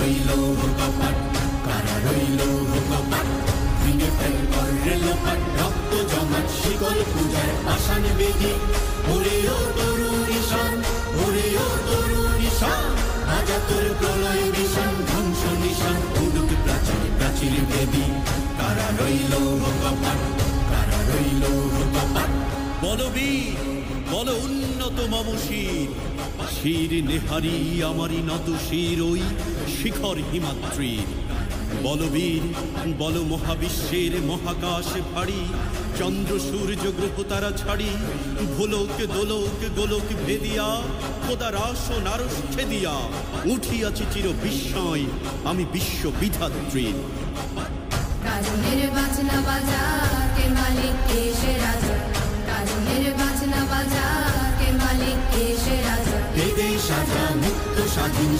রইল কপাট, কারা রইল কপাট, ভেঙে ফেল করে লোপাট, রক্ত জমাট শিকল পূজার পাষাণ বেদি, ওরে ও তরুণ ঈশান, ওরে ও তরুণ ঈশান, আজা তোর প্রলয় বিষাণ, ধ্বংস নিশান, উড়ুক প্রাচীর প্রাচীর বেদি, কারা রইল কপাট, কারা রইল কপাট। বলবীর বল উন্নত মম শির, শির নেহারি আমারি নত শির ওই শিখর হিমাদ্রির। বলবীর বল মহাবিশ্বের মহাকাশ ভারী, চন্দ্র সূর্য গ্রহ তারা ছাড়ি, ভোলক দোলক গোলক ভেদিয়া, খোদার আসন আরশ ছেদিয়া, উঠিয়াছি চির বিস্ময় আমি বিশ্ব বিধাত্রীর। কাজনের বাজনা বাজা কে মালিক এসে রাজা, কাজনের বাজনা বাজা কে মালিক এসে রাজা, বেদে সাজা মুক্ত স্বাধীন